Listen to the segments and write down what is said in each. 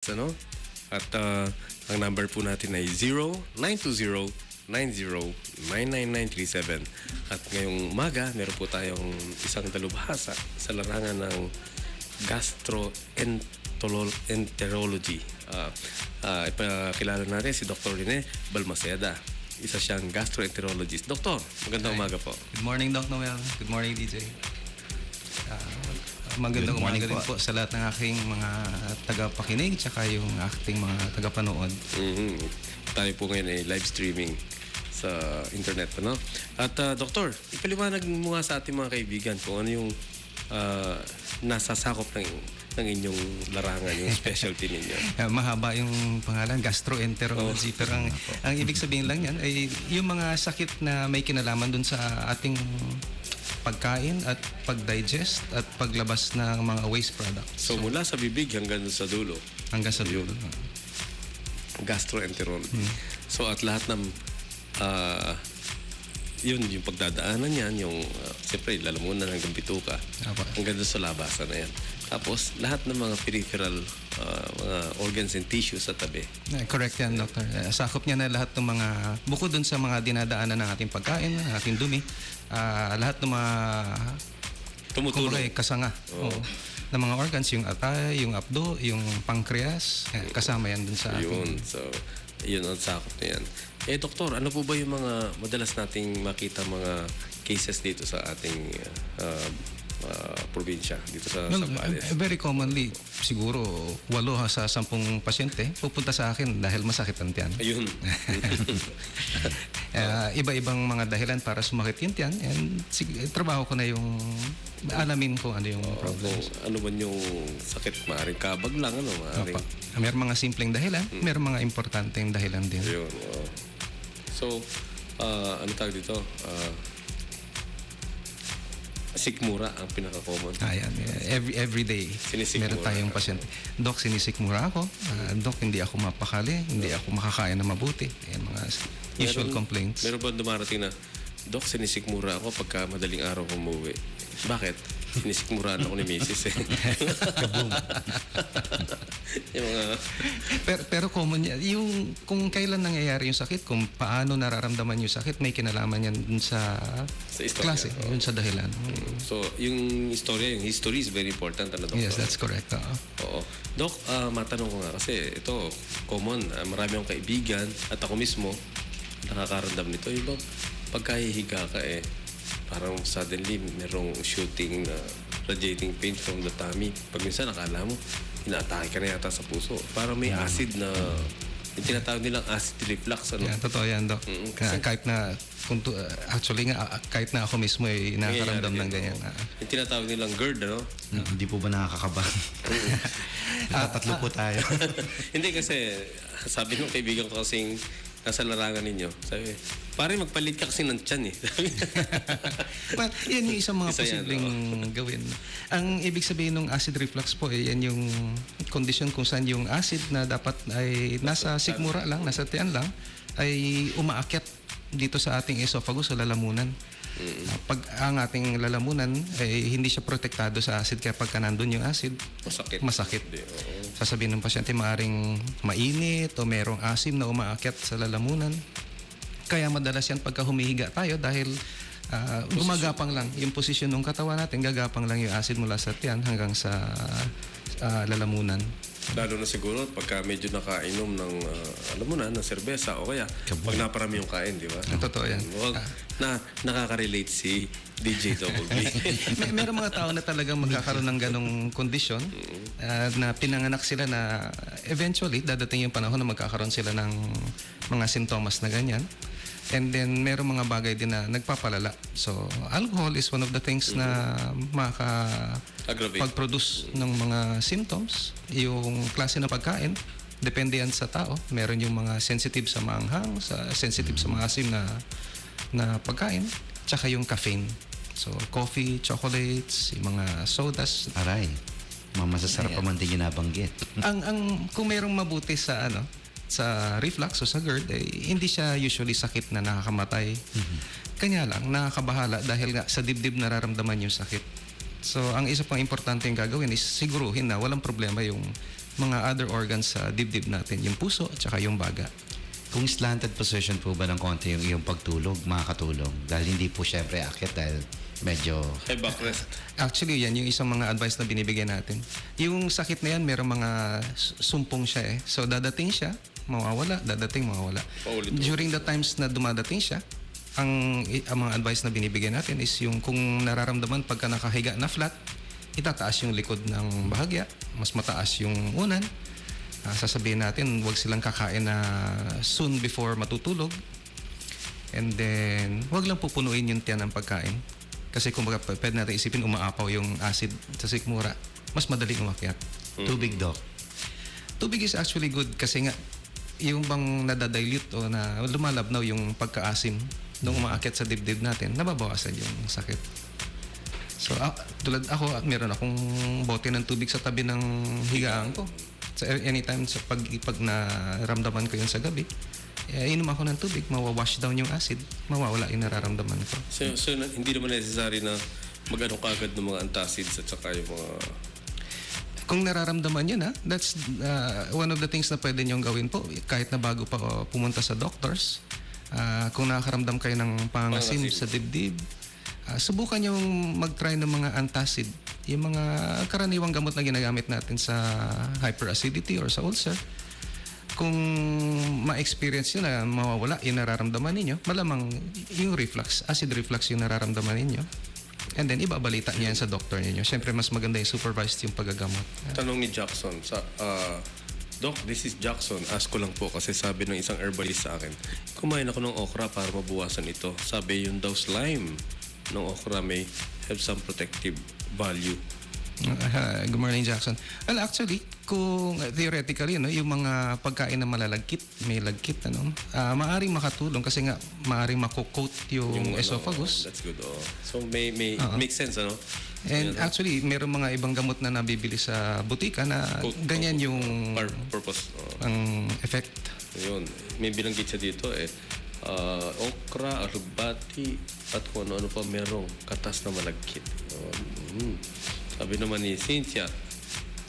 Ano? At ang number po natin ay 0920-90-99937. At ngayong umaga, meron po tayong isang dalubhasa sa larangan ng gastroenterology. Ipakilala natin si Dr. Rene Balmaceda. Isa siyang gastroenterologist. Doktor, magandang umaga po. Good morning, Doc Noel. Good morning, DJ. Magandang umaga rin po sa lahat ng aking mga tagapakinig tsaka yung aking mga tagapanood. Tayo po ngayon ay live streaming sa internet. Ano? At Doktor, ipaliwanag mo nga sa ating mga kaibigan kung ano yung nasasakop ng inyong larangan, yung specialty ninyo. Mahaba yung pangalan, gastroenterology. Pero ang ibig sabihin lang yan ay yung mga sakit na may kinalaman dun sa ating pagkain at pag-digest at paglabas ng mga waste products. So mula sa bibig hanggang sa dulo. Hanggang sa dulo. Gastroenterology. So at lahat ng yun, yung pagdadaanan yan, yung siyempre lalamunan hanggang bituka, hanggang sa labasan na yan. Tapos lahat ng mga peripheral mga organs and tissues sa tabi. Correct yan, Doctor. Sakop niya na lahat ng mga, bukod dun sa mga dinadaanan ng ating pagkain, ng ating dumi, lahat ng mga tumutulong, kasanga ng mga organs, yung atay, yung abdo, yung pancreas, kasama yan dun sa ating. Yun, so yun ang sakop na yan. Doktor, ano po ba yung mga madalas nating makita mga cases dito sa ating probinsya, dito sa Zambales? Very commonly, siguro 8 sa 10 pasyente pupunta sa akin dahil masakit ang tiyan. Ayun. Iba-ibang mga dahilan para sumakit yung tiyan, and trabaho ko na yung alamin ko ano yung problem. Ano man yung sakit, maaaring kabag lang, ano? Maaaring... May mga simpleng dahilan, may mga importanteng dahilan din. Ayun. So, ano tawag dito? Sikmura ang pinaka-common. Ayan. Every day, meron tayong pasyente. Doc, sinisikmura ako. Doc, hindi ako mapakali. Hindi ako makakain na mabuti. Ayan, mga usual complaints. Meron ba dumarating na, Doc, sinisikmura ako pagka madaling araw kong umuwi? Bakit? Sinisikmuraan ako ni Mrs. Kaboom. Yung mga... pero common yan. Yung kung kailan nangyayari yung sakit, kung paano nararamdaman yung sakit, may kinalaman yan dun sa klase, yun sa dahilan. So, yung istorya, yung history is very important. Ano, Doctor? Yes, that's correct. Oo. Doc, matanong ko nga kasi ito, common. Marami akong kaibigan at ako mismo nakakaramdam nito. Yung pagkahihiga ka parang suddenly merong shooting na radiating pain from the tummy. Pag minsan nakala mo, inaatake ka na yata sa puso. Parang may acid na, yung tinatawag nilang acid reflux. Ano? Yeah, totoo yan, Doc. Kahit na, actually nga, kahit na ako mismo ay nakakaramdam ng ganyan. Yung tinatawag nilang GERD, ano? Hindi po ba nakakakaba? Tatlo po tayo. Hindi kasi, sabi ng kaibigan ko kasing nasa larangan ninyo, sabi, pare magpalit ka kasi ng tiyan Well, yan yung isang mga posibleng gawin. Ang ibig sabihin ng acid reflux po, yan yung condition kung saan yung acid na dapat ay nasa sikmura lang, nasa tiyan lang, ay umaakyat dito sa ating esophagus o lalamunan. Pag ang ating lalamunan ay hindi siya protektado sa acid, kaya pagka nandun yung acid, masakit. Sasabihin ng pasyente, maaring mainit o merong asim na umaakyat sa lalamunan. Kaya madalas yan pagka humihiga tayo dahil gumagapang lang yung posisyon ng katawan natin, gagapang lang yung acid mula sa tiyan hanggang sa lalamunan. Lalo na siguro pagka medyo nakainom ng, alam mo na, ng serbesa o kaya pag naparami yung kain, di ba? Totoo yan. Nakaka-relate si DJ Double B. Meron mga tao na talagang magkakaroon ng ganong kondisyon na pinanganak sila na eventually dadating yung panahon na magkakaroon sila ng mga sintomas na ganyan. And then, meron mga bagay din na nagpapalala. So, alcohol is one of the things na pag-produce ng mga symptoms. Yung klase ng pagkain, depende yan sa tao. Meron yung mga sensitive sa maanghang, sensitive sa mga asim na pagkain, tsaka yung caffeine. So, coffee, chocolates, yung mga sodas. Aray, masasarap pa man din yung nabanggit. Kung merong mabuti sa sa reflux o sa GERD, hindi siya usually sakit na nakakamatay. Kanya lang, nakakabahala dahil nga sa dibdib nararamdaman yung sakit. So, ang isa pang importante yung gagawin is siguruhin na walang problema yung mga other organs sa dibdib natin, yung puso at saka yung baga. Kung slanted position po ba ng konti yung iyong pagtulog, makakatulong? Dahil hindi po syempre akit dahil medyo... Hey, backrest. Actually, yan yung isang mga advice na binibigyan natin. Yung sakit na yan, merong mga sumpong siya eh. So, dadating siya, mawawala, dadating, mawawala. Paulit-ulit. During the times na dumadating siya, ang mga advice na binibigyan natin is yung kung nararamdaman pagka nakahiga na flat, itataas yung likod ng bahagya, mas mataas yung unan. Sasabihin natin, huwag silang kakain na soon before matutulog. And then, huwag lang pupunuin yung tiyan ng pagkain. Kasi kung pwede natin isipin, umaapaw yung acid sa sikmura, mas madaling umakyat. Tubig, Doc. Tubig is actually good kasi nga, yung bang nadadilute o na lumalabnaw yung pagkaasim nung umaakyat sa dibdib natin, nababawasan yung sakit. So, tulad ako, meron akong bote ng tubig sa tabi ng higaan ko. So, anytime sa pag naramdaman ko yun sa gabi, inom ako ng tubig, mawawash down yung acid, mawawala yung nararamdaman ko. So hindi naman necessary na mag-ano kagad ng mga antacids at saka yung mga... Kung nararamdaman yun, that's one of the things na pwede niyong gawin po, kahit na bago pa pumunta sa doctors. Kung nakakaramdam kayo ng pangangasim sa dibdib, subukan yung mag-try ng mga antacid. Yung mga karaniwang gamot na ginagamit natin sa hyperacidity or sa ulcer. Kung ma-experience nyo na mawawala yung nararamdaman ninyo, malamang yung reflux, acid reflux yung nararamdaman ninyo. And then, ibabalita niya yan sa doktor ninyo. Siyempre, mas maganda yung supervised yung paggagamot. Tanong ni Jackson, Doc, this is Jackson. Ask ko lang po kasi sabi ng isang herbalist sa akin, kumain ako ng okra para mabuwasan ito. Sabi yung daw slime ng okra may have some protective value. Good morning, Jackson. Well, actually, kung theoretically, yung mga pagkain na malalagkit, may lagkit, maaring makatulong kasi nga maaring makocoat yung esophagus. That's good. So, may makes sense, ano? And actually, meron mga ibang gamot na nabibili sa butika na ganyan yung purpose. ang effect. Yun. May binanggit siya dito okra, alugbati, at kung ano-ano pa merong katas na malagkit. Sabi naman ni Cynthia,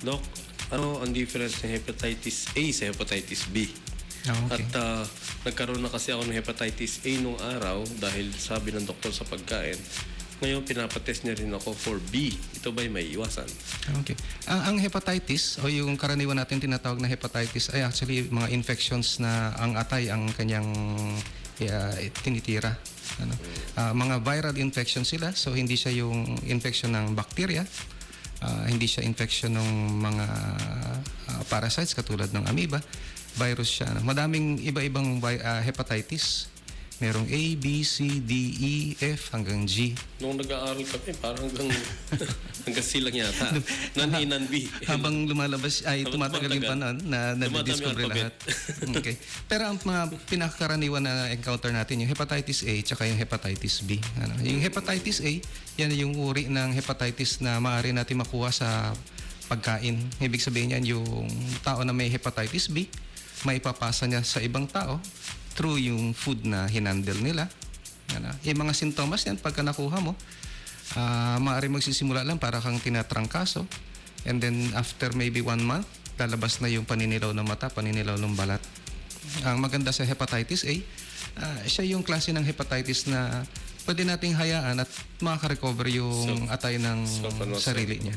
Doc, ano ang difference ng hepatitis A sa hepatitis B? Okay. At nagkaroon na kasi ako ng hepatitis A nung araw dahil sabi ng doktor sa pagkain. Ngayon, pinapatest niya rin ako for B. Ito ba'y may iwasan? Okay. Ang hepatitis o yung karaniwan natin tinatawag na hepatitis ay actually mga infections na ang atay ang kanyang tinitira. Mga viral infection sila, so hindi siya yung infection ng bacteria, hindi siya infection ng mga parasites katulad ng amoeba, virus siya. Madaming iba-ibang hepatitis. Merong A, B, C, D, E, F hanggang G. Nung nag-aaral kami, parang hanggang C lang yata. Non-A, non-B. Habang lumalabas, ay tumatagal yung panahon na nadidiscover lahat. Okay. Pero ang mga pinakakaraniwan na encounter natin, yung hepatitis A tsaka yung hepatitis B. Yung hepatitis A, yan yung uri ng hepatitis na maaari natin makuha sa pagkain. Ibig sabihin yan, yung tao na may hepatitis B, maipapasa niya sa ibang tao through yung food na hinandle nila. Yung mga sintomas yan, pagka nakuha mo, maaari magsisimula lang para kang tinatrangkaso. And then after maybe 1 month, lalabas na yung paninilaw ng mata, paninilaw ng balat. Ang maganda sa hepatitis A, siya yung klase ng hepatitis na pwede nating hayaan at makaka-recover yung atay ng sarili niya.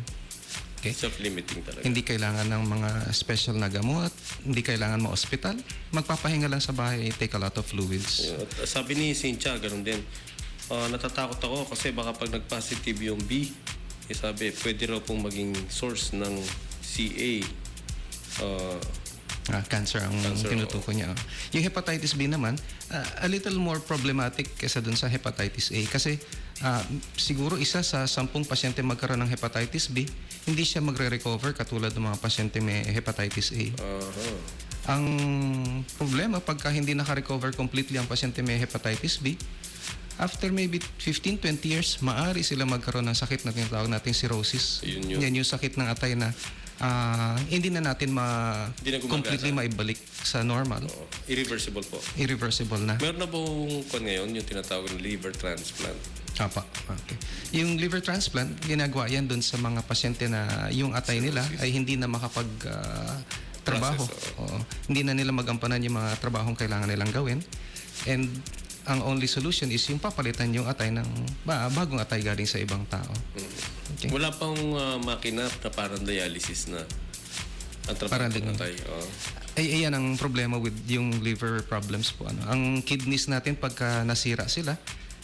Okay. Self-limiting talaga. Hindi kailangan ng mga special na gamot, hindi kailangan ma-hospital. Magpapahinga lang sa bahay, take a lot of fluids. Sabi ni Cynthia, ganun din. Natatakot ako kasi baka pag nag-positive yung B, sabi, pwede raw pong maging source ng CA. Cancer ang tinutukoy niya. Yung hepatitis B naman, a little more problematic kaysa dun sa hepatitis A. Kasi siguro isa sa 10 pasyente magkaroon ng hepatitis B, hindi siya magre-recover katulad ng mga pasyente may hepatitis A. Ang problema, pagka hindi naka-recover completely ang pasyente may hepatitis B, after maybe 15-20 years, maaari sila magkaroon ng sakit na tinatawag natin cirrhosis. Yun. Yan yung sakit ng atay na hindi na natin Hindi na gumagana. completely maibalik sa normal. Oo. Irreversible po. Irreversible na. Meron na pong ngayon yung tinatawag na liver transplant. Apa. Okay. Yung liver transplant, ginagawa yan dun sa mga pasyente na yung atay nila ay hindi na makapag trabaho. Process, Oo. Hindi na nila magampanan yung mga trabahong kailangan nilang gawin. And ang only solution is yung papalitan yung atay ng bagong atay galing sa ibang tao. Okay. Wala pang makina na parang dialysis na ang trabaho Parang ng atay. Oo. Ay, ayan ang problema with yung liver problems po. Ang kidneys natin pagka nasira sila,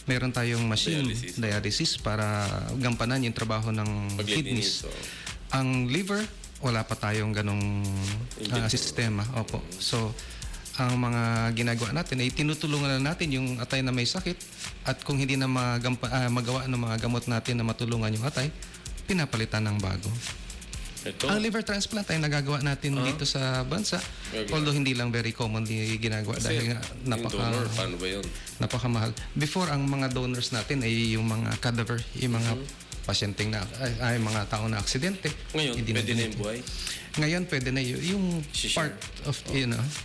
meron tayong machine, dialysis para gampanan yung trabaho ng kidneys. Paglilinis. Ang liver, wala pa tayong ganong sistema. Opo. So, ang mga ginagawa natin ay tinutulungan na natin yung atay na may sakit at kung hindi na magawa ng mga gamot natin na matulungan yung atay, pinapalitan ng bago. Ito. Ang liver transplant ay nagagawa natin dito sa bansa. Although hindi lang very commonly ginagawa dahil nga yung donor, paano ba yun? napakamahal. Before, ang mga donors natin ay yung mga cadaver, yung mga pasyenteng na, ay mga tao na aksidente. Ngayon, Hindi pwede na donate. yung buhay. Ngayon, pwede na yung I-share.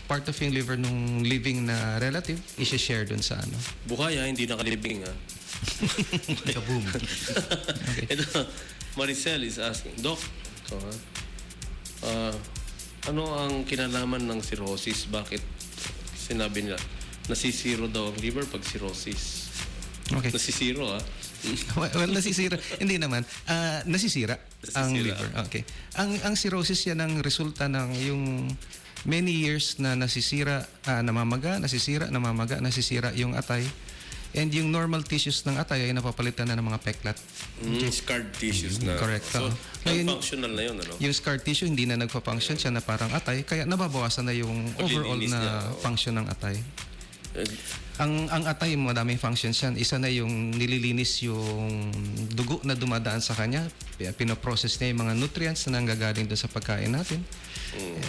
part of yung liver nung living na relative, i-share dun sa ano. Buhay hindi nakalibing ha. Kaboom. Ito, Maricel is asking, Doc, ito, ano ang kinalaman ng cirrhosis? Bakit sinabi nila nasisiro daw ang liver pag cirrhosis? Okay. Nasisiro ha? Well, nasisira. Hindi naman. Nasisira ang Nasisira. liver. Okay. Ang cirrhosis yan ang resulta ng yung many years na nasisira, namamaga, nasisira yung atay. And yung normal tissues ng atay ay napapalitan na ng mga peklat. Scarred tissues na. Correct. So, Ngayon, functional na yun, ano? yung scar tissue hindi na nagpa-function siya na parang atay, kaya nababawasan na yung overall Paglilinis na niya, oo. function ng atay. Eh, Ang atay, madaming functions yan. Isa na yung nililinis yung dugo na dumadaan sa kanya. Pinoprocess niya yung mga nutrients na nanggagaling doon sa pagkain natin.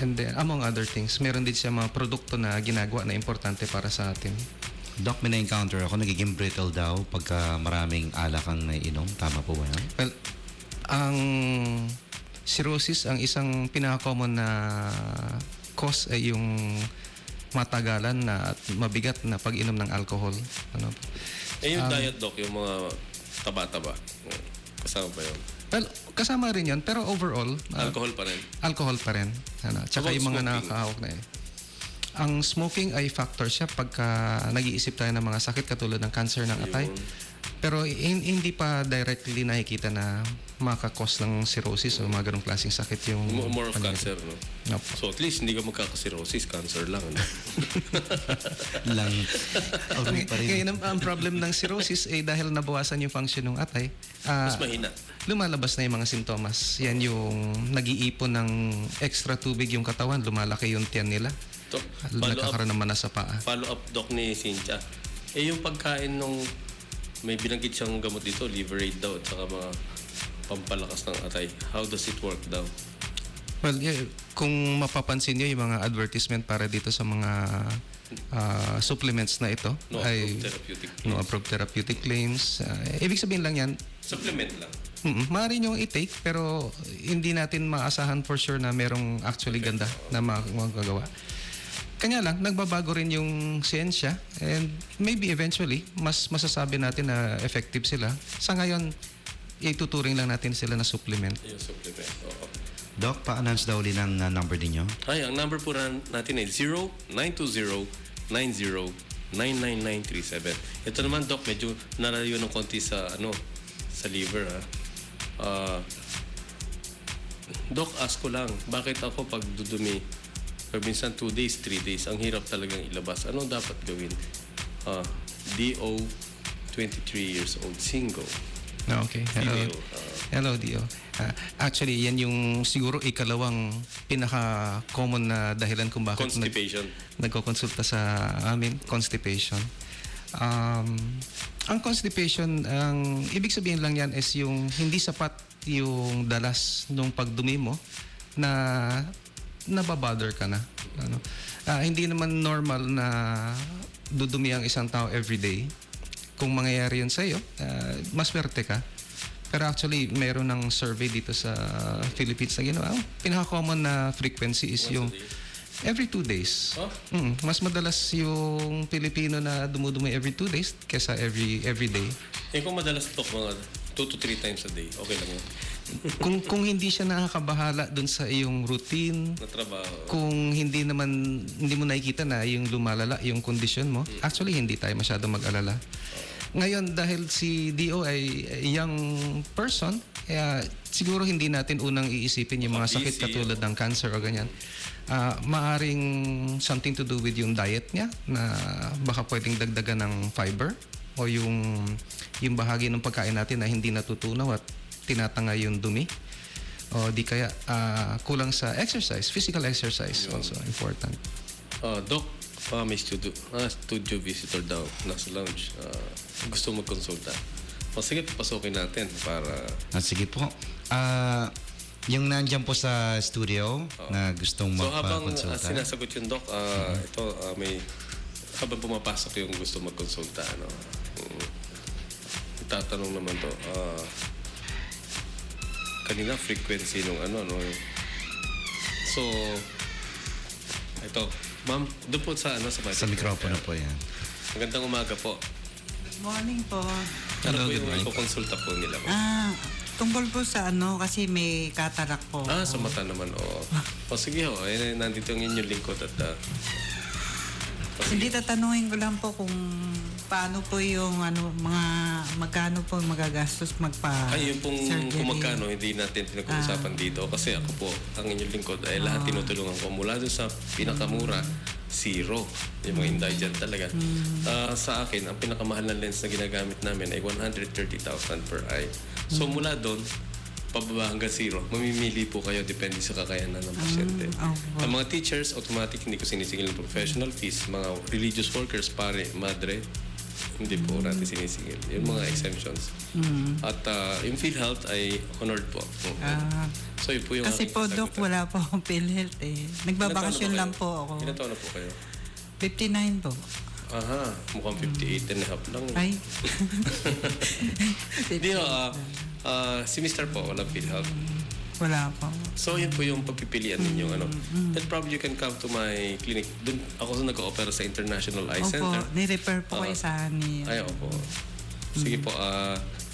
And then, among other things, meron din siya mga produkto na ginagawa na importante para sa atin. Doc, may na-encounter ako, nagiging brittle daw pagka maraming alak ang naiinom. Tama po ba yan? Well, ang cirrhosis, ang isang pinaka-common na cause ay yung matagalan na at mabigat na pag-inom ng alcohol. Ano? yung diet, Doc, yung mga taba-taba. Kasama ba yun? Well, kasama rin yan, pero overall, Alcohol pa rin. alcohol pa rin. Ano? Tsaka About yung mga smoking? nakakahawak na yun. Ang smoking ay factor siya pagka nag-iisip tayo ng mga sakit katulad ng cancer ng atay. Pero hindi pa directly nakikita na makakos ng cirrhosis o mga ganong klaseng sakit yung... More of cancer, no? Opo. So at least hindi ka magkaka-cirrhosis, cancer lang, ano? Lang. Okay pa rin. Ngayon, ang problem ng cirrhosis ay dahil nabawasan yung function ng atay, Mas mahina. lumalabas na yung mga sintomas. Yan yung nag-iipon ng extra tubig yung katawan, lumalaki yung tiyan nila. To, Nagkakaroon naman na sa paa. follow-up, Doc, ni Cynthia. Yung pagkain nung may binanggit siyang gamot dito, Liverade daw, at saka mga pampalakas ng atay. How does it work daw? Well, kung mapapansin nyo yung mga advertisement para dito sa mga supplements na ito, No ay approved therapeutic. no approved therapeutic claims. Ibig sabihin lang yan, Supplement lang. maaari nyo i-take pero hindi natin maasahan for sure na merong actually ganda na magagawa. Kanya lang, nagbabago rin yung siyensya and maybe eventually, mas masasabi natin na effective sila. Sa ngayon, ituturing lang natin sila na supplement. Yung supplement. Oo. Doc, pa-announce daw ulit ng number ninyo. Ay, ang number po natin ay 0920-90-99937. Ito naman, Doc, medyo nalayo ng konti sa, sa liver, ha? Doc, ask ko lang, bakit ako pag dudumi, pag minsan 2 days, 3 days, ang hirap talagang ilabas. Anong dapat gawin? DO, 23 years old, single. Okay. Hello. Female. Hello, Dio. Actually, yan yung siguro ikalawang pinaka-common na dahilan kung bakit Constipation. nagkokonsulta sa amin, constipation. Ang constipation, ang ibig sabihin lang yan is yung hindi sapat yung dalas nung pagdumi mo na nababother ka na. Ano? Hindi naman normal na dudumi ang isang tao everyday. Kung mangyayari yun sa'yo, maswerte ka. Pero actually, meron ng survey dito sa Philippines na ginawa. Ang pinaka-common na frequency is yung every 2 days. Oh? Mas madalas yung Pilipino na dumudumi every 2 days kesa every day. Kung madalas ito, mga 2 to 3 times a day, okay lang yun. Kung hindi siya nakakabahala dun sa iyong routine, Na trabaho. kung hindi mo nakikita na yung lumalala yung kondisyon mo, actually hindi tayo masyado mag-alala. Ngayon, dahil si Dio ay young person, kaya siguro hindi natin unang iisipin yung mga sakit katulad ng cancer o ganyan. Maaring something to do with yung diet niya na baka pwedeng dagdagan ng fiber o yung bahagi ng pagkain natin na hindi natutunaw at tinatanga yung dumi. O di kaya kulang sa exercise, physical exercise also important. Doc, may studio visitor daw, nasa lounge. Gusto magkonsulta. O sige, pasokin natin para... Sige po. Yung nandiyan po sa studio na gustong So habang magpakonsulta. sinasagot yung Doc, ito may... Habang pumapasok yung gusto magkonsulta, itatanong naman to, kanina frequency nung So, ito, ma'am, doon po sa Sa mikropono po yan. Magandang umaga po. Good morning po. Ano po yung ipokonsulta po nila? Tungkol po sa kasi may katarak po. Sa mata naman, oo. O sige ho, nandito yung inyong lingkod at... Hindi, tatanungin ko lang po kung paano po yung magkano po magagastos yung pong surgery. kung magkano, hindi natin pinag-uusapan dito. Kasi ako po, ang inyong lingkod ay lahat tinutulungan ko. Mula doon sa pinakamura, 0. Yung mga indigent talaga. Sa akin, ang pinakamahal na lens na ginagamit namin ay 130,000 per eye. So mula doon, pababa hanggang 0. Mamimili po kayo depende sa kakayanan ng pasyente. Ang mga teachers, automatic hindi ko sinisigil ng professional fees. Mga religious workers, pare, madre, hindi po natin sinisigil. Yung mga exemptions. At yung PhilHealth ay honored po. So yun po yung kasi po, Doc, wala po akong PhilHealth eh. Nagbabakasyon lang po ako. Ilan taon na po kayo? 59 po. Aha, mukhang 58 and a half lang. Ay. Hindi si Mr. po, walang PhilHealth. Wala po. So, yun po yung pagpipilian ninyong Then probably you can come to my clinic. Doon ako nag-opera sa International Eye Center. Opo, ni-refer po kayo sa ni. Ay, opo. Sige po,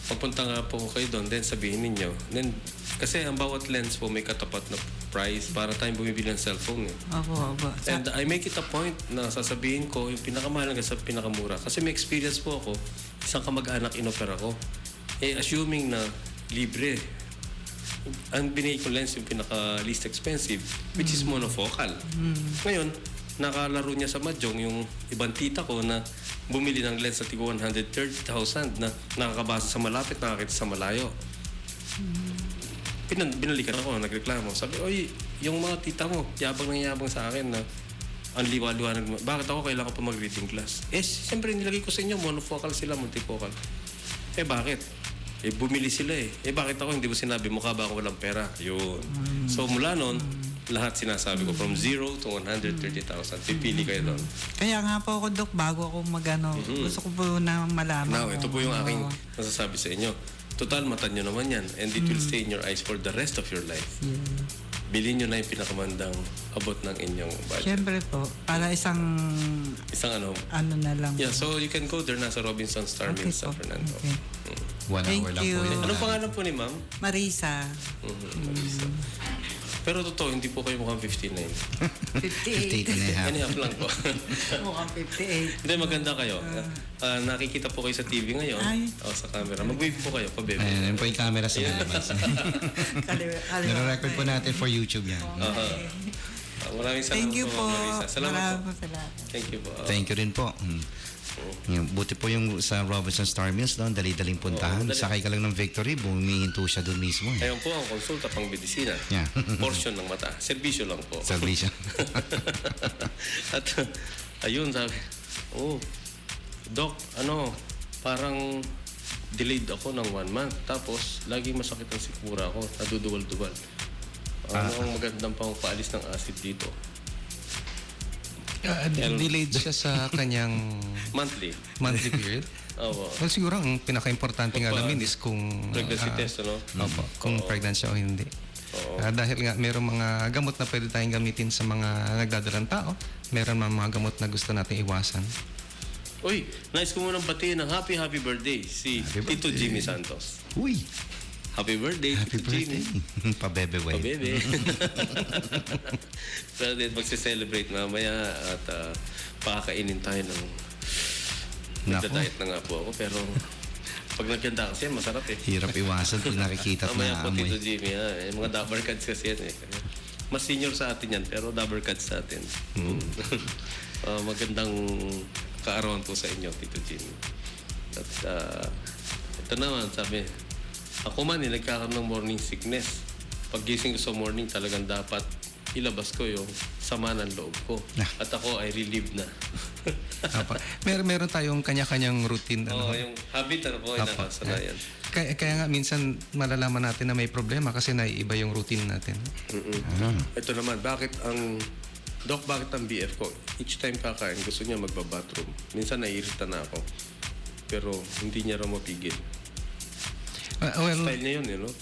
pagpunta nga po kayo doon, then sabihin ninyo. Then, kasi ang bawat lens po may katapat na price para tayong bumibili ng cellphone. Opo. And I make it a point na sasabihin ko yung pinakamahal hanggang sa pinakamura. Kasi may experience po ako, isang kamag-anak inopera ko. Assuming na libre, ang binigay ko lens yung pinaka-least expensive, which is monofocal. Ngayon, nakalaro niya sa Mahjong yung ibang tita ko na bumili ng lens sa tigo 130,000 na nakakabasa sa malapit, nakakita sa malayo. Binalikan ako, nagreklamo. Sabi, oy, yung mga tita mo, yabang sa akin na ang liwa-liwanag mo. Bakit ako kailangan pa mag-reading class? Siyempre nilagay ko sa inyo, monofocal sila, multifocal. Bakit? Bumili sila bakit ako hindi mo sinabi, mukha ba ako walang pera? Yun. So mula noon, lahat sinasabi ko from 0 to 130,000. Pipili kayo doon. Kaya nga po ako, Doc, bago ako gusto ko po na malaman. Now, ito po yung aking nasasabi sa inyo. Total, mata nyo naman yan. And it will stay in your eyes for the rest of your life. Bilhin nyo na yung pinakamandang abot ng inyong budget. Siyempre po, para isang na lang. Yeah, so you can go there, nasa Robinson Star Mills, San Fernando. Okay. 1 hour lang po yun. Anong pangalan po ni ma'am? Marisa. Marisa. Pero totoo, hindi po kayo mukhang 59. 58. 58 and a half. Ano lang po? Mukhang 58. Hindi, maganda kayo. Nakikita po kayo sa TV ngayon. Sa camera. Mag-wave po kayo, pa-baby. Ayan po yung camera sa labas. Nare-record po natin for YouTube yan. Maraming salamat. Thank you po. Marisa. Salamat po. Salamat. Thank you po. Thank you rin po. Buti po yung sa Robinson Star Mills doon, dali-daling puntahan. Sakay ka lang ng Victory, bumihinto siya doon mismo. Ayun po ang konsulta pang medisina. Yeah. Portion ng mata. Serbisyo lang po. Serbisyo. At ayun, sabi, Doc, parang delayed ako ng 1 month. Tapos, lagi masakit ang sikmura ko. Naduduwal-duwal. Ano ang magandang pang paalis ng acid dito? Delayed siya sa kanyang monthly period. Oo. Well, siguro ang pinaka-importanting alamin is kung Pregnancy test, ano? Opo, kung pregnant siya o hindi. Dahil nga mayroong mga gamot na pwede tayong gamitin sa mga nagdadalang tao, meron mga gamot na gusto nating iwasan. Uy, nice ko munang batiin ng happy birthday si Happy Tito birthday. Jimmy Santos. Uy, Happy birthday, happy Tito birthday. Jimmy. Pabebe way. Pabebe. Pero din magse-celebrate mamaya at pakakainin tayo ng nagda-diet na nga po ako. Pero pag nagkanda kasi yan, masarap eh. Hirap iwasan pag nakikita at Mamaya po, Tito naamoy. Jimmy, mga dabber cards kasi yan eh. Mas senior sa atin yan, pero dabber cards sa atin. Magandang kaarawan po sa inyo, Tito Jimmy. At ito naman, sabi, ako man nagkakaroon ng morning sickness. Pag gising ko sa morning, talagang dapat ilabas ko yung sama ng loob ko. At ako ay relieved na. Opo. Meron tayong kanya-kanyang routine. Oo, yung habit po, nakasanayan. Kaya nga minsan malalaman natin na may problema kasi naiiba yung routine natin. Ito naman, bakit ang BF ko, each time kakain, gusto niya magbabathroom. Minsan naiirita na ako. Pero hindi niya raw mapigil. Well, Style niya yun, you know?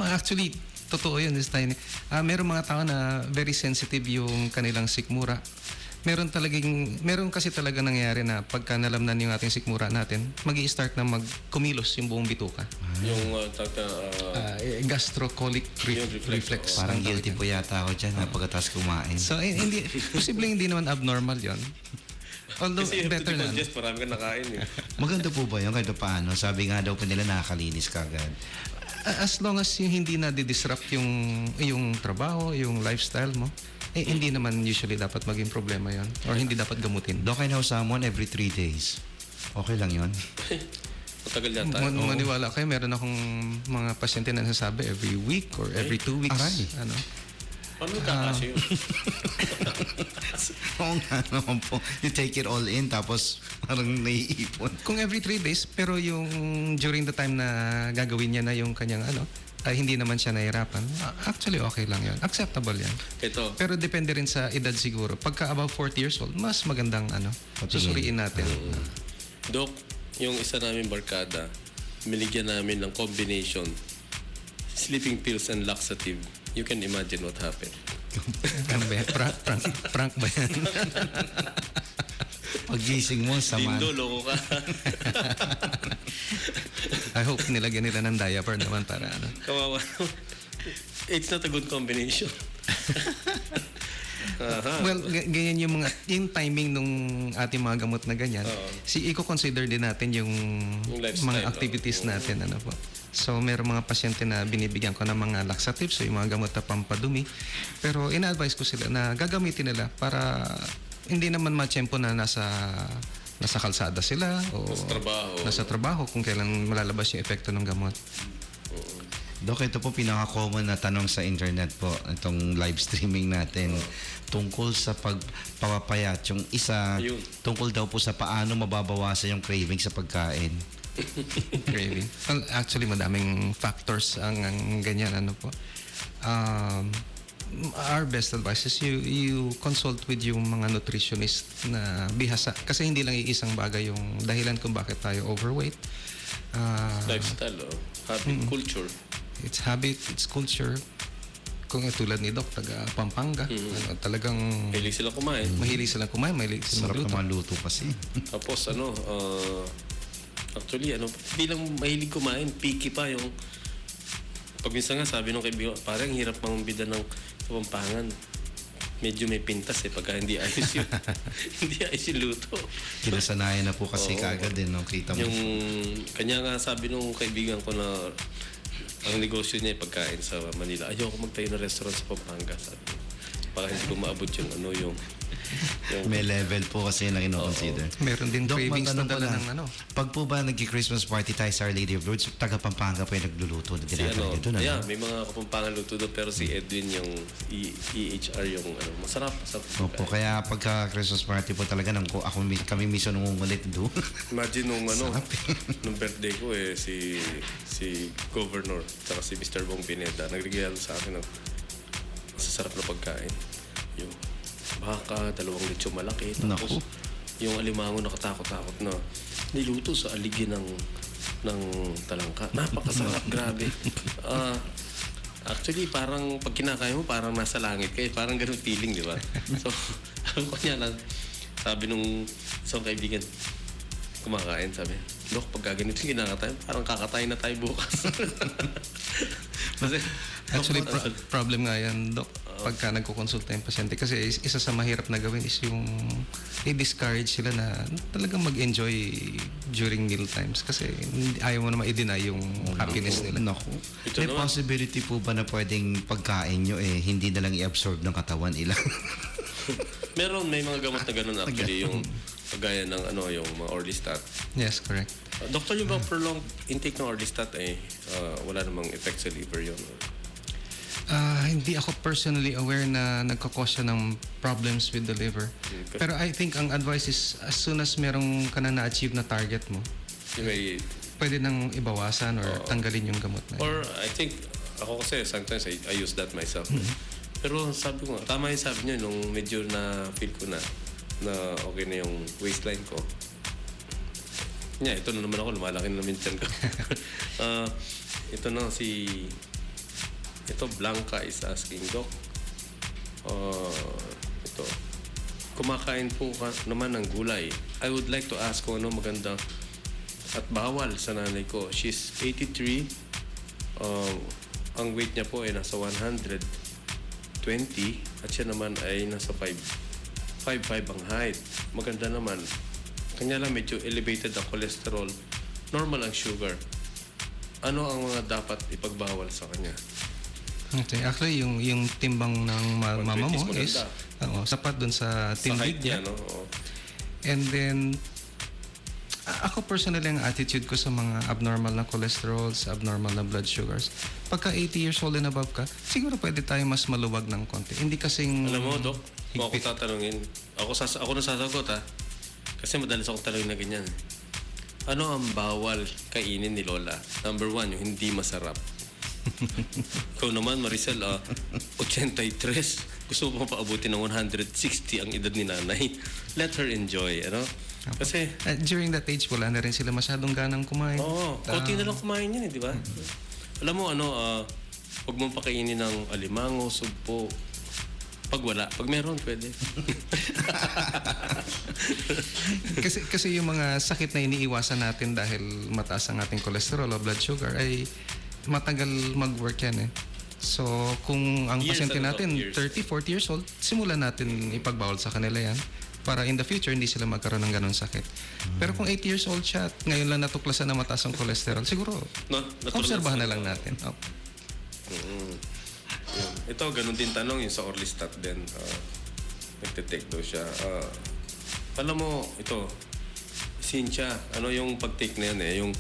actually, totoo yun this time. Meron mga tao na very sensitive yung kanilang sikmura. Meron kasi talaga nangyayari na pagka nalamnan yung ating sikmura natin, mag-i-start na magkumilos yung buong bituka. Yung Gastrocolic reflex. Parang guilty po yata ako dyan na pagkatapos kumain. So, posibleng hindi naman abnormal yon. Although, kasi better na. just marami ka nakain eh. Maganda po ba yun? Kahit paano? Sabi nga daw po nila nakakalinis kagad. As long as yung hindi na disrupt yung trabaho, yung lifestyle mo, hindi naman usually dapat maging problema yon or hindi dapat gamutin. Doc, I know someone every 3 days. Okay lang yun? Matagal yata. Maniwala kayo, meron akong mga pasyente na nasasabi every week or every 2 weeks. Aray. Paano kakasya yun? Oo nga naman po. You take it all in tapos parang naiipon. Kung every 3 days, pero yung during the time na gagawin niya na yung kanyang ay hindi naman siya nahirapan. Actually, okay lang yan. Acceptable yan. Ito, Pero depende rin sa edad siguro. Pagka above 40 years old, mas magandang susuriin natin. Doc, yung isa namin barkada, miligyan namin ng combination sleeping pills and laxative. You can imagine what happened. Ano ba yan? Prank ba yan? Paggising mo, saman. Dindo, loko ka. I hope nilagyan nila ng diaper naman para Kawawa. It's not a good combination. Well, ganyan yung timing nung ating mga gamot na ganyan. I-consider din natin yung lifestyle, mga activities natin. Po. So, meron mga pasyente na binibigyan ko ng mga laxatives, so yung mga gamot na pampadumi. Pero ina-advise ko sila na gagamitin nila para hindi naman matsyempo na nasa kalsada sila o nasa trabaho kung kailan malalabas yung epekto ng gamot. Dok, ito po pinaka-common na tanong sa internet po, itong live streaming natin tungkol sa pagpapayat. Yung isa, tungkol daw po sa paano mababawasan yung craving sa pagkain. Craving? Well, actually, madaming factors ang ganyan. Our best advice is you consult with yung mga nutritionist na bihasa. Kasi hindi lang iisang bagay yung dahilan kung bakit tayo overweight. Lifestyle, habit, culture. It's habit, it's culture. Kung tulad ni Doc, taga Pampanga, talagang Mahilig silang kumain. mahilig silang kumain, mahilig silang Sarap magluto. naman luto kasi. Tapos actually, bilang mahilig kumain, picky pa yung pag minsan nga sabi nung kaibigan, parang hirap mangumbida ng Kapampangan. Medyo may pintas pagka hindi ayos yung hindi ayos yung luto. Kinasanayan na po kasi kagad din, no? Kita mo. Yung kanya nga sabi nung kaibigan ko na ang negosyo niya ay pagkain sa Manila. Ayoko magtayo ng restaurant sa Pampanga, sabi niya. Para hindi ko maabot yung May level po kasi na kino-consider. Meron din Doc, cravings na matanong ko dala lang. ng Pag po ba nag-Christmas party tayo sa Our Lady of Lourdes, taga Pampanga pa yung nagluluto. si Doon, yeah, may mga Kapampangan luto doon, pero si Edwin yung EHR yung masarap. Opo, kaya pagka Christmas party po talaga kami mismo nangungulit doon. Imagine nung nung birthday ko si Governor tsaka si Mr. Bong Pineda nagregalo sa akin ng masasarap na pagkain. Yung baka, 2 lechon malaki. Tapos yung alimango nakatakot-takot na niluto sa aligi ng talangka. Napakasarap, grabe. Actually, parang pag kinakain mo, parang nasa langit kayo. Parang ganun feeling, di ba? So, alam ko niya lang, sabi nung isang kaibigan, kumakain, sabi, Dok, pag ganito yung kinakatayin, parang kakatayin na tayo bukas. Kasi, Actually, problem nga yan, Doc, pagka nagkukonsulta yung pasyente. Kasi isa sa mahirap na gawin is yung i-discourage sila na talagang mag-enjoy during meal times. Kasi ayaw mo naman i-deny yung happiness nila. Naku. May naman. possibility po ba na pwedeng pagkain nyo hindi na lang i-absorb ng katawan ilang? meron, may mga gamot na ganun actually, yung kagaya ng yung mga Orlistat. Yes, correct. Doktor, yung bang prolonged intake ng Orlistat wala namang effect sa liver yun? Hindi ako personally aware na nagkakos siya ng problems with the liver. Okay. Pero I think ang advice is as soon as merong ka na na-achieve na target mo, Yung may, pwede nang ibawasan or tanggalin yung gamot na yun. or I think, ako kasi sometimes I use that myself. Pero sabi ko nga, tama yung sabi niyo nung medyo na feel ko na okay na yung waistline ko. Ito na naman ako, lumalaki na naman tiyan ko. Ito na ito, Blanca is asking, Doc, ito, kumakain po naman ng gulay. I would like to ask kung ano maganda at bawal sa nanay ko. She's 83. Ang weight niya po ay nasa 120 at siya naman ay nasa 5'5" ang height. Maganda naman. Kanya lang medyo elevated ang cholesterol. Normal ang sugar. Ano ang mga dapat ipagbawal sa kanya? Okay. Actually, yung timbang ng mama mo is maganda. sapat dun sa Sa height timbang niya, no? Oo. And then, ako personally, ang attitude ko sa mga abnormal na cholesterols, abnormal na blood sugars, pagka 80 years old and above ka, siguro pwede tayo mas maluwag ng konti. Hindi kasing... Alam mo, Dok, kung ako tatanungin, ako nasasagot, ha? Kasi madalas akong tanungin na ganyan. Ano ang bawal kainin ni Lola? Number 1, yung hindi masarap. Ikaw naman, Maricel, 83. Gusto mo pa paabutin ng 160 ang edad ni nanay. Let her enjoy, ano? Kasi... during that age, wala na rin sila masyadong ganang kumain. konti na lang kumain yan, di ba? Alam mo, huwag mong pakainin ng alimango, sugpo. Pag wala. Pag meron, pwede. kasi yung mga sakit na iniiwasan natin dahil mataas ang ating cholesterol o blood sugar ay matagal mag-work yan eh. So, kung ang Years pasyente ano, natin years. 30, 40 years old, simulan natin ipagbawal sa kanila yan para in the future hindi sila magkaroon ng ganun sakit. Pero kung 80 years old siya at ngayon lang natuklasan na mataas ang cholesterol, siguro obserbahan na lang natin. Oh. Ito, ganun din tanong yung sa Orlistat din. Nagtitake daw siya. Alam mo, ito, Cynthia, ano yung pag-take na yan eh? Yung,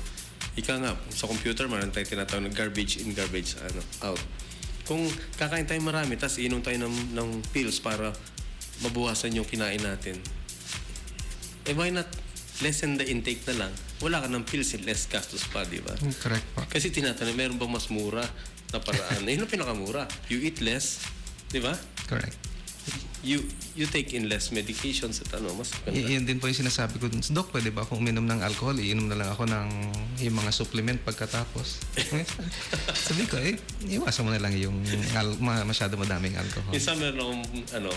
ika nga, sa computer, maraming tayo tinatawag na garbage in, garbage out. Kung kakain tayo marami, tapos inom tayo ng pills para mabuwasan yung kinain natin, why not lessen the intake na lang? Wala ka ng pills, less gastos pa, di ba? Correct po. Kasi tinatanong, meron bang mas mura na paraan? Yun ang pinakamura. You eat less, di ba? Correct. You take in less medications at mas ganda. Yan din po yung sinasabi ko dun. Doc, pwede ba akong uminom ng alcohol? Iinom na lang ako ng yung mga supplement pagkatapos. Sabi ko, iwasan mo na lang yung masyado madaming alcohol. Minsan meron akong,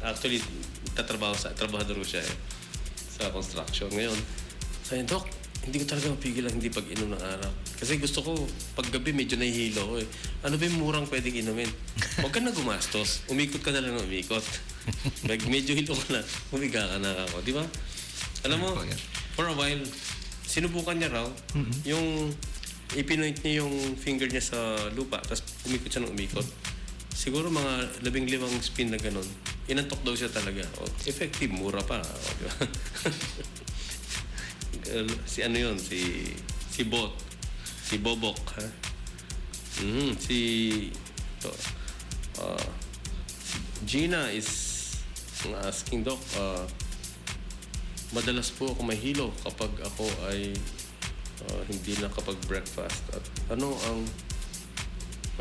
actually, trabahador siya sa construction. Ngayon, sabi, Doc, hindi ko talaga mapigil ang hindi pag-inom ng araw. Kasi gusto ko, pag gabi medyo nahihilo ko eh. Ano ba yung murang pwedeng inumin? Huwag ka na gumastos. Umikot ka na lang ng umikot. Medyo hilo ka na, humiga ka na ako. Di ba? Alam mo, for a while, sinubukan niya raw, yung ipinoint niya yung finger niya sa lupa, tapos umikot siya ng umikot. Siguro mga 15 spin na ganun. Inantok daw siya talaga. Effective, mura pa. Di ba? Si Bot. Si Bobok, ha? Gina is asking, Doc, madalas po ako mahilo kapag ako ay hindi nakapag-breakfast. At ano ang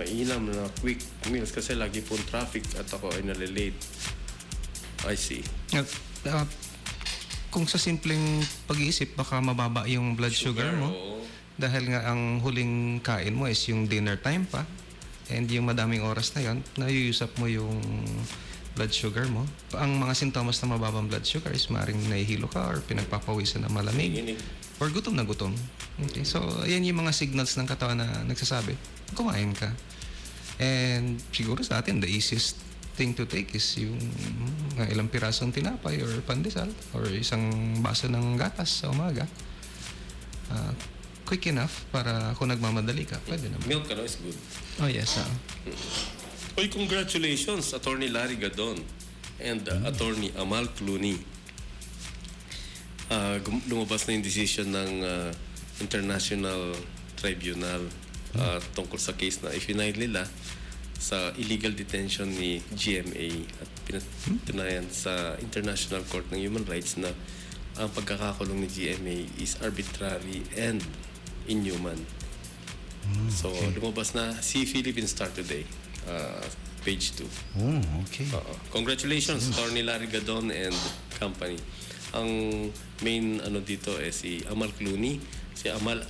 mainam na quick meals kasi lagi pong traffic at ako ay nalilate. I see. kung sa simpleng pag-iisip, baka mababa yung blood sugar mo. oo. Dahil nga ang huling kain mo is yung dinner time pa. And yung madaming oras na yon, naiusap mo yung blood sugar mo. Ang mga sintomas na mababang blood sugar is maring nahihilo ka or pinagpapawisan na malamig Nanginginig. or gutom na gutom. Okay? So, yan yung mga signals ng katawan na nagsasabi, kumain ka. And siguro sa atin, the easiest thing to take is yung ilang pirasong tinapay or pandesal or isang baso ng gatas sa umaga. Quick enough para kung nagmamadali ka, pwede naman. Milk, is good. Oh yes, Oy, congratulations, Attorney Larry Gadon and Attorney Amal Clooney. Lumabas na yung decision ng International Tribunal tungkol sa case na ifinail nila sa illegal detention ni GMA at pinatunayan sa International Court ng Human Rights na ang pagkakakulong ni GMA is arbitrary and inhuman. So, lumabas na si Philippine Star Today, page 2. Oh, okay. Congratulations, Attorney Larry Gadon and company. Ang main dito si Amal Clooney. Si Amal,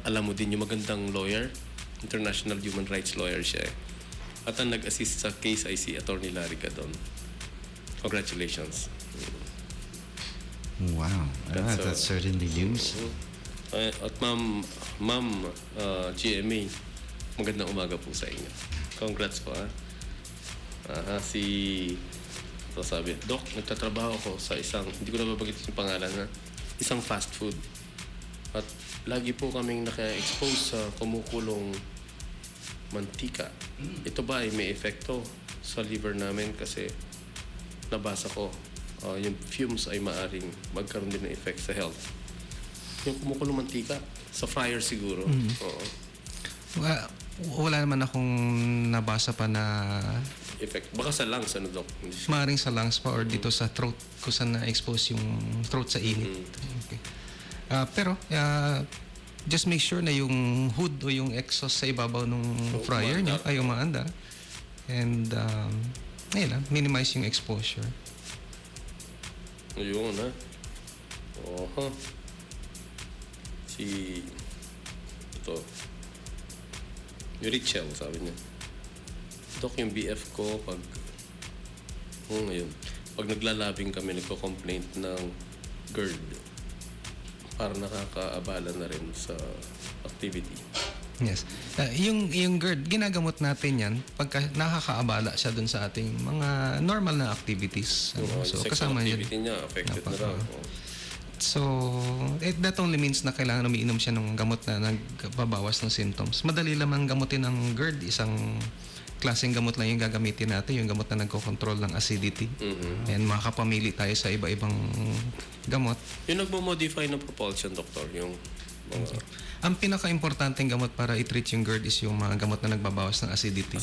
alam mo din yung magandang lawyer, international human rights lawyer siya. At ang nag-assist sa case ay si Attorney Larry Gadon. Congratulations. Wow. That's, That's certainly news. At Ma'am GMA, magandang umaga po sa inyo. Congrats po sabi, Doc, nagtatrabaho ako sa isang, hindi ko na babagit yung pangalan isang fast food. At lagi po kaming naka-expose sa kumukulong mantika. Ito ba ay may epekto sa liver namin kasi nabasa ko yung fumes ay maaring magkaroon din ng effect sa health. Yung kumukulong mantika sa fryer siguro. Oo. Wala naman akong nabasa pa na Effect. Baka sa lungs, Doc? maaaring sa lungs pa or dito sa throat kung saan na-expose yung throat sa init. Okay. Pero just make sure na yung hood o yung exhaust sa ibabaw ng fryer nyo ay umaandar. And ayun lang, minimize yung exposure. Ayun, Oho. Ito. Yung Richel, sabi niya. Doc, yung BF ko, pag naglalabing kami, nagko-complaint ng GERD. Para nakakaabala na rin sa activity. Yes. Yung GERD, ginagamot natin yan pagka nakakaabala siya dun sa ating mga normal na activities. So, kasama yan. Activity niya, affected na raw. So, that only means na kailangan umiinom siya ng gamot na nagbabawas ng symptoms. Madali lamang gamutin ng GERD. Isang klaseng gamot lang yung gagamitin natin, yung gamot na nagko-control ng acidity. And makakapamili tayo sa iba-ibang gamot. Yung nagmo-modify ng propulsion, Doktor, yung mga Ang pinaka-importanteng gamot para i-treat yung GERD is yung mga gamot na nagbabawas ng acidity.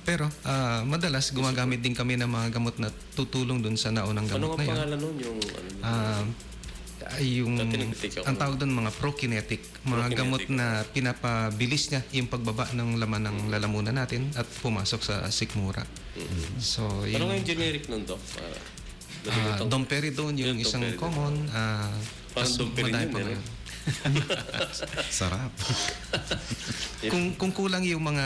Pero madalas gumagamit din kami ng mga gamot na tutulong dun sa naunang gamot na yun. Ano ang pangalan nun? Ang tawag doon mga prokinetic. Mga gamot na pinapabilis niya yung pagbaba ng laman ng lalamunan natin at pumasok sa sikmura. So, ano nga yung generic nun, Doc? Domperidone yung isang common. Parang domperidone, Sarap. Kung kulang yung mga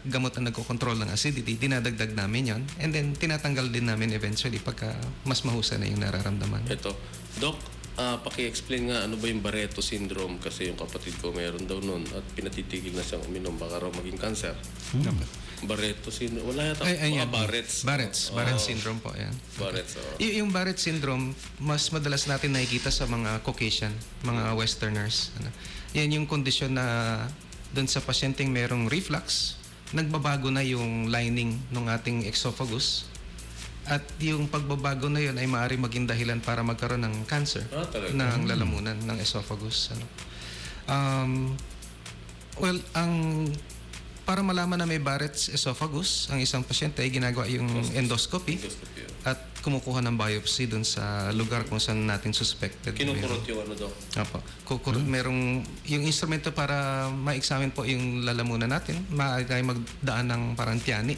gamot na nagko-control ng acidity, dinadagdag namin yon, and then tinatanggal din namin eventually pagka mas mahusay na yung nararamdaman. Ito, Doc, paki-explain nga ano ba yung Barreto syndrome kasi yung kapatid ko mayroon daw nun at pinatitigil na siyang uminom baka raw maging cancer. Barreto syndrome. Wala yata. Barrett's syndrome po. Yan. Barrett's. Yung Barrett syndrome, mas madalas natin nakikita sa mga Caucasian, mga Westerners. Yan yung kondisyon na doon sa pasyenteng merong reflux, nagbabago na yung lining ng ating esophagus. At yung pagbabago na yun ay maaari maging dahilan para magkaroon ng cancer ng lalamunan ng esophagus. Para malaman na may Barrett's esophagus, ang isang pasyente ay ginagawa yung endoscopy at kumukuha ng biopsy dun sa lugar kung saan natin suspected. Kinukurot yung daw? Apo. Merong yung instrumento para ma-examine po yung lalamunan natin, maaari magdaan ng parang tiyani.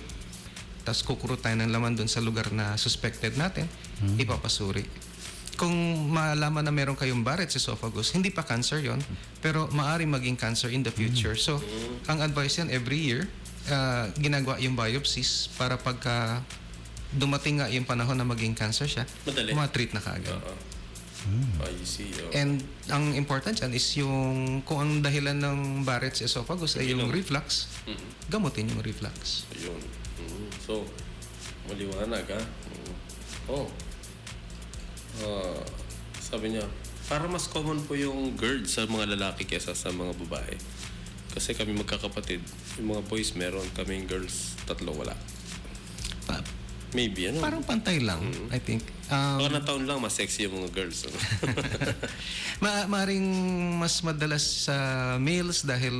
Tapos kukurot tayo ng laman dun sa lugar na suspected natin, ipapasuri. kung malaman na meron kayong Barrett's esophagus, hindi pa cancer yon, pero maaari maging cancer in the future. So, ang advice yan, every year, ginagawa yung biopsies para pagka dumating nga yung panahon na maging cancer siya, Madali. ma-treat na kaagad. I see. And ang important dyan is yung kung ang dahilan ng Barrett's esophagus ay yung reflux, gamutin yung reflux. Ayun. So, maliwanag ha. Sabi niya, para mas common po yung GERD sa mga lalaki kesa sa mga babae. Kasi kami magkakapatid, yung mga boys meron, kaming girls, 3 wala. Maybe, ano? Parang pantay lang, I think. Baka na taon lang, mas sexy yung mga girls. Ano? Maaring mas madalas sa males dahil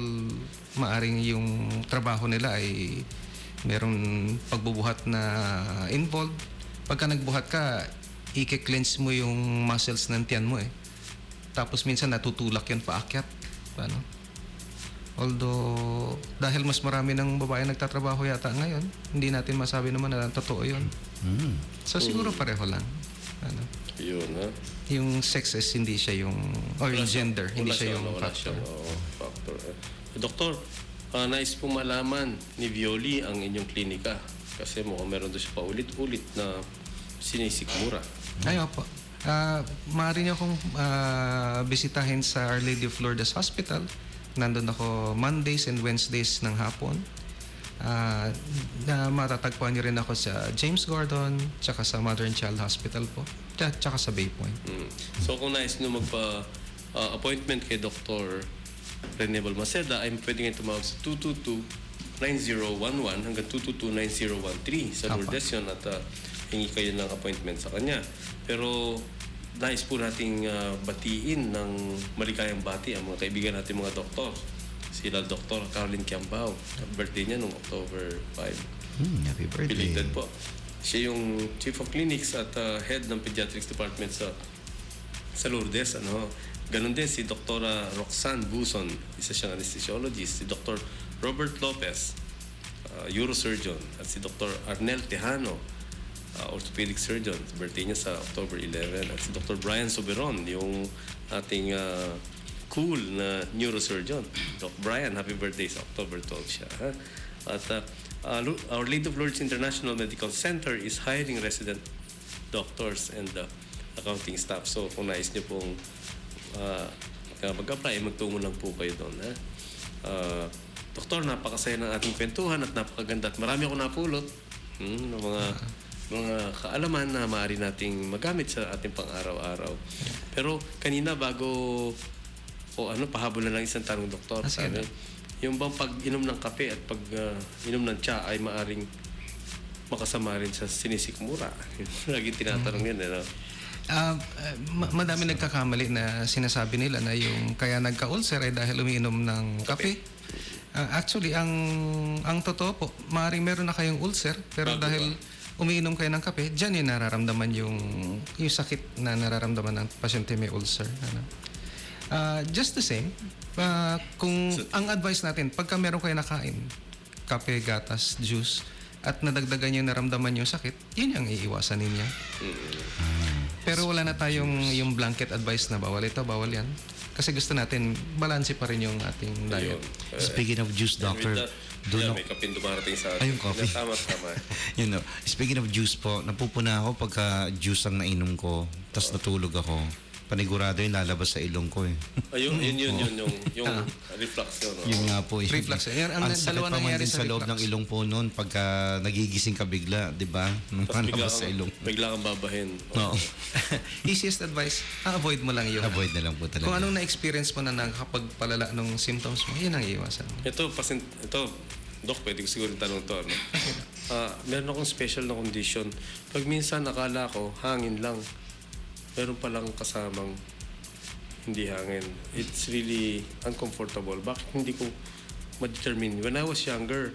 maaring yung trabaho nila ay merong pagbubuhat na involved. Pagka nagbuhat ka, i-cleanse mo yung muscles ng tiyan mo eh. Tapos minsan natutulak yun paakyat. Paano? Although, dahil mas marami ng babae nagtatrabaho yata ngayon, hindi natin masabi naman na totoo yun. So siguro pareho lang. Ano? Yun, ha? Yung sex is hindi siya yung, or yung gender, hindi siya yung factor. Factor. Doktor, nais pong malaman ni Violi ang inyong klinika. Kasi mukhang meron doon siya paulit-ulit na sinisikmura. Ay, opo. Maaari niyo akong bisitahin sa Our Lady of Lourdes Hospital. Nandun ako Mondays and Wednesdays ng hapon. Matatagpuan niyo rin ako sa James Gordon, tsaka sa Mother and Child Hospital po, tsaka sa Bay Point. So kung nais nyo magpa-appointment kay Dr. Rene Balmaceda, ay pwede ngayon tumawag sa 222-9011 hanggang 222-9013 sa Lourdes yun at hingi kayo ng appointment sa kanya. Pero nais po nating batiin ng maligayang bati ang mga kaibigan natin mga doktor. Sila Dr. Caroline Kiambao. Birthday niya noong October 5. Happy birthday. Belated po. Siya yung Chief of Clinics at Head ng Pediatrics Department sa Lourdes. Ganon din si Dr. Roxanne Buson, isa siyang anesthesiologist. Si Dr. Robert Lopez, Neurosurgeon. At si Dr. Arnel Tejano, orthopedic surgeon. Birthday niya sa October 11. At si Dr. Brian Soberon, yung ating cool na neurosurgeon. Dr. Brian, happy birthday sa October 12 siya. Ha? At Our Lady of Lourdes International Medical Center is hiring resident doctors and accounting staff. So kung nais niyo pong mag-apply, magtungo lang po kayo doon. Ha? Doktor, napakasaya ng ating kwentuhan at napakaganda. At marami akong napulot ng mga kaalaman na maaari nating magamit sa ating pang-araw-araw. Pero kanina bago pahabol na lang isang tanong, Doktor. Sabi, yung bang pag-inom ng kape at pag-inom ng tsa ay maaring makasama rin sa sinisikmura? Lagi tinatanong yan. Madami nagkakamali na sinasabi nila na yung kaya nagka-ulcer ay dahil umiinom ng kape. Actually, ang totoo po, maaaring meron na kayong ulcer, pero dahil umiinom kayo ng kape, dyan yung nararamdaman yung sakit na nararamdaman ng pasyente may ulcer. Just the same, kung ang advice natin, pagka meron kayo nakain, kape, gatas, juice, at nadagdagan yung naramdaman yung sakit, yun yung iiwasan ninyo. Pero wala na tayong yung blanket advice na bawal ito, bawal yan. Kasi gusto natin, balanse pa rin yung ating diet. Speaking of juice, Doctor, may kapin dumarating sa atin. Ayun, coffee. Tama. Speaking of juice po, napupuna ako pagka juice ang nainom ko, tapos natulog ako. Panigurado yung lalabas sa ilong ko eh. Ayun, yung reflux yun. Yun nga po. Reflux. Ang sakit pa man din sa loob ng ilong po noon pagka nagigising ka bigla, di ba? Nung palabas sa ilong. Bigla kang babahin. No. Easiest advice, avoid mo lang yun. Avoid na lang po talaga. Kung anong na-experience mo na nakakapagpalala ng symptoms mo, yun ang iiwasan. Ito, Dok, pwede ko siguro tanong to. Meron akong special na condition. Pag minsan nakala ko, hangin lang. Meron palang kasamang hindi hangin. It's really uncomfortable. Bakit hindi ko ma-determine? When I was younger,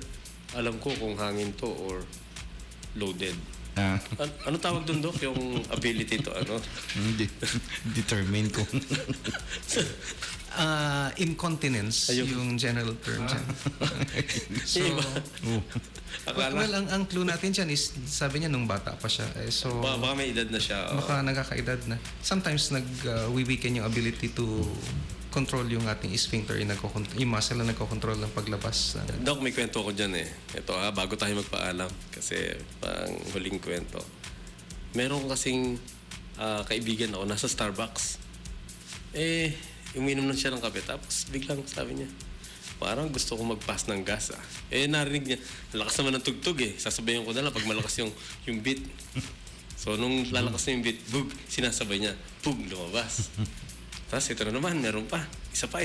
alam ko kung hangin to or loaded. Ano tawag doon, Dok? Yung ability to ano? Determine kung... Incontinence, yung general term dyan. So, well, ang clue natin dyan is, sabi niya nung bata pa siya. So, baka may edad na siya. Baka nagkakaedad na. Sometimes nag-weaken yung ability to control yung ating sphincter, yung muscle na nagkocontrol ng paglabas. Dok, may kwento ko dyan eh. Ito bago tayo magpaalam. Kasi pang huling kwento. Meron kasing kaibigan ako, nasa Starbucks. Uminom lang siya ng kape. Tapos biglang sabi niya, parang gusto ko mag-pass ng gas narinig niya, lakas naman ng tugtog Sasabayan ko na lang pag malakas yung beat. So nung lalakas na yung beat, bug, sinasabay niya, pug, lumabas. Tapos ito na naman, meron pa. Isa pa.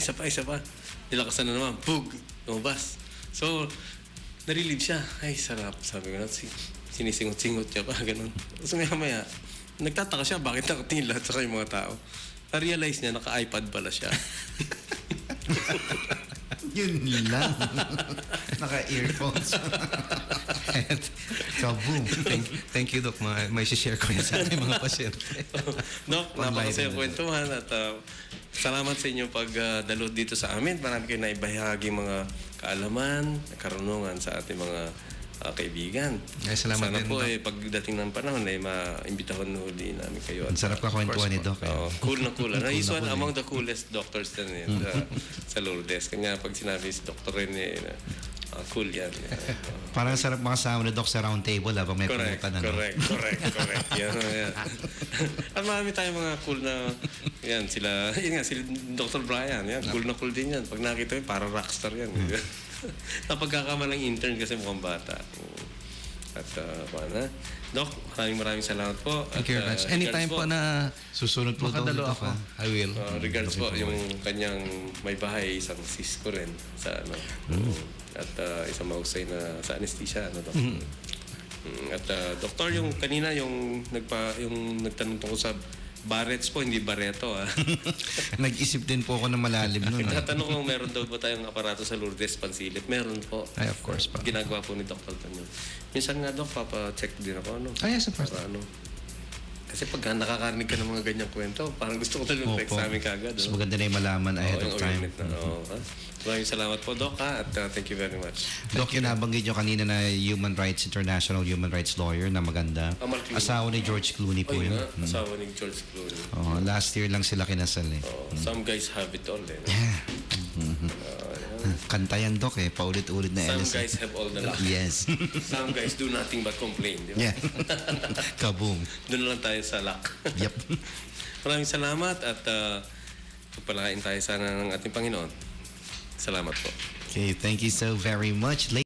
Nilakasan na naman, pug, lumabas. So, narilib siya. Ay, sarap. Sabi ko na, sinisingot-singot siya pa, ganun. Tapos maya, nagtataka siya, bakit nakatingin lahat sa yung mga tao. Na-realize niya, naka-iPad pala siya. Yun lang. Naka-earphones. Kaboom. Thank you, Doc. May share ko yan sa ating mga pasyente. Doc, napakasaya kwentuhan at salamat sa inyong pagdalo dito sa amin. Marami kayo na ibahagi mga kaalaman, karunungan sa ating mga kaibigan. Salamat sana din, po pagdating ng panahon ay maimbitahon uli namin kayo. Ang sarap ka kwentuhan ni Doc. Cool na cool. He's one among the coolest doctors din sa Lourdes. Kanya pag sinabi si Dr. Rene, cool yan. Parang sarap makasama ni Doc sa round table habang may pumutan. Correct. Yan. At marami tayong mga cool na sila Dr. Brian, cool na cool din yan. Pag nakita mo, parang rockstar yan. Napagkakamalang intern kasi mukhang bata. At Doc, maraming salamat po. Thank you very much. Anytime po na susunod po daw ni Doc. I will. Regards po, yung kanyang may bahay, isang sis ko rin sa at isang mahusay na sa anesthesia, Doc. At doktor, yung kanina yung nagtanong tungkol sa Barrett's po, hindi Barreto Nag-isip din po ako na malalim nun. Nagtatanong kung meron daw ba tayong aparato sa Lourdes Pansilip. Meron po. Ay, of course pa. Ginagawa po ni Dr. Tanyo. Minsan nga, Doc, papacheck din ako. Yes, of course. Kasi pag nakakarinig ka ng mga ganyang kwento, parang gusto ko na lumpa-examine ka agad. Mas maganda na yung malaman ahead of time. Maraming salamat po, Doc, at thank you very much. Doc, yung nabanggit nyo kanina na Human Rights International Human Rights Lawyer na maganda. Asawa ni George Clooney po yun. Asawa ni George Clooney. Last year lang sila kinasal Some guys have it all Kanta yan, Doc paulit-ulit na Some guys have all the luck. Yes. Some guys do nothing but complain. Di ba? Yeah. Kaboom. Doon lang tayo sa luck. Yep. Maraming salamat at pagpalain tayo sana ng ating Panginoon. Salamat po. Okay, thank you so very much.